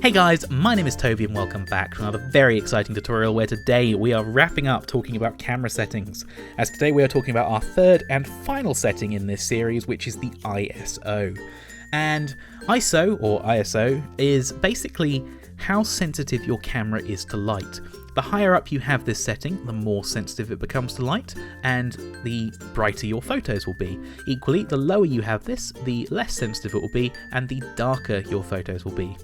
Hey guys, my name is Toby and welcome back to another very exciting tutorial where today we are wrapping up talking about camera settings, as today we are talking about our third and final setting in this series, which is the ISO. And ISO is basically how sensitive your camera is to light. The higher up you have this setting, the more sensitive it becomes to light, and the brighter your photos will be. Equally, the lower you have this, the less sensitive it will be, and the darker your photos will be.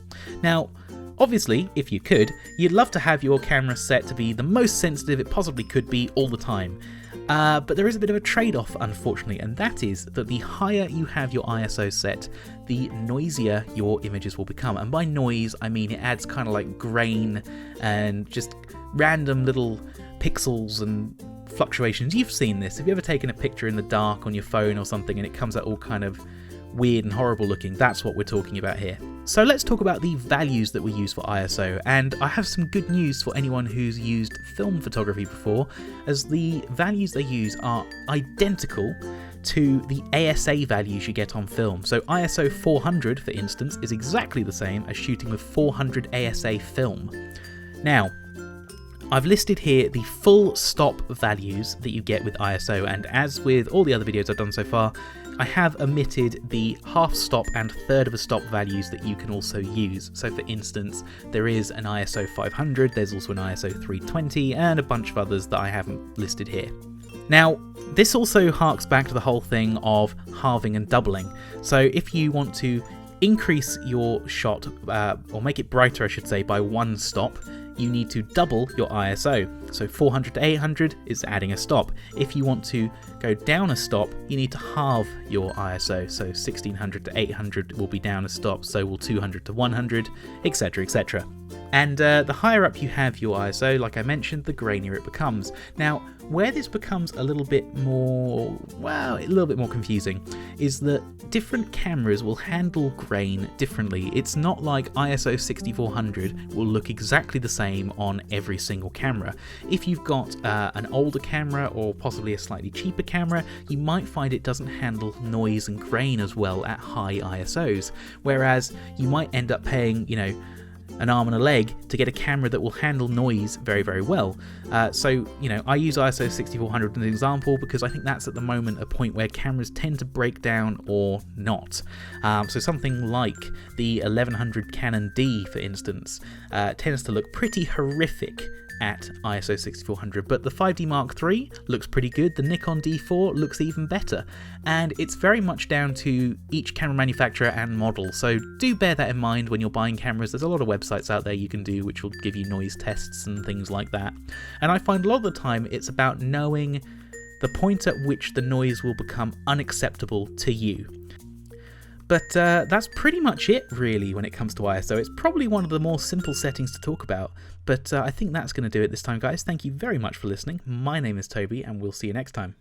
Now, obviously, if you could, you'd love to have your camera set to be the most sensitive it possibly could be all the time. But there is a bit of a trade-off, unfortunately, and that is that the higher you have your ISO set, the noisier your images will become. And by noise, I mean it adds kind of like grain and just random little pixels and fluctuations. You've seen this. Have you ever taken a picture in the dark on your phone or something and it comes out all kind of weird and horrible looking? That's what we're talking about here. So let's talk about the values that we use for ISO, and I have some good news for anyone who's used film photography before, as the values they use are identical to the ASA values you get on film. So ISO 400, for instance, is exactly the same as shooting with 400 ASA film. Now, I've listed here the full stop values that you get with ISO, and as with all the other videos I've done so far, I have omitted the half stop and third of a stop values that you can also use. So for instance, there is an ISO 500, there's also an ISO 320, and a bunch of others that I haven't listed here. Now, this also harks back to the whole thing of halving and doubling. So if you want to increase your shot, or make it brighter I should say, by one stop, you need to double your ISO. So 400 to 800 is adding a stop. If you want to go down a stop, you need to halve your ISO. So 1600 to 800 will be down a stop, so will 200 to 100, etc, etc. And the higher up you have your ISO, like I mentioned, the grainier it becomes. Now, where this becomes a little bit more, well, a little bit more confusing, is that different cameras will handle grain differently. It's not like ISO 6400 will look exactly the same on every single camera. If you've got an older camera or possibly a slightly cheaper camera, you might find it doesn't handle noise and grain as well at high ISOs, whereas you might end up paying, you know, an arm and a leg to get a camera that will handle noise very, very well. So, you know, I use ISO 6400 as an example because I think that's at the moment a point where cameras tend to break down or not. So something like the 1100 Canon D, for instance, tends to look pretty horrific at ISO 6400, but the 5D Mark III looks pretty good, the Nikon D4 looks even better, and it's very much down to each camera manufacturer and model, so do bear that in mind when you're buying cameras. There's a lot of websites out there you can do which will give you noise tests and things like that, and I find a lot of the time it's about knowing the point at which the noise will become unacceptable to you. But that's pretty much it really when it comes to ISO. It's probably one of the more simple settings to talk about, but I think that's going to do it this time, guys. Thank you very much for listening. My name is Toby, and we'll see you next time.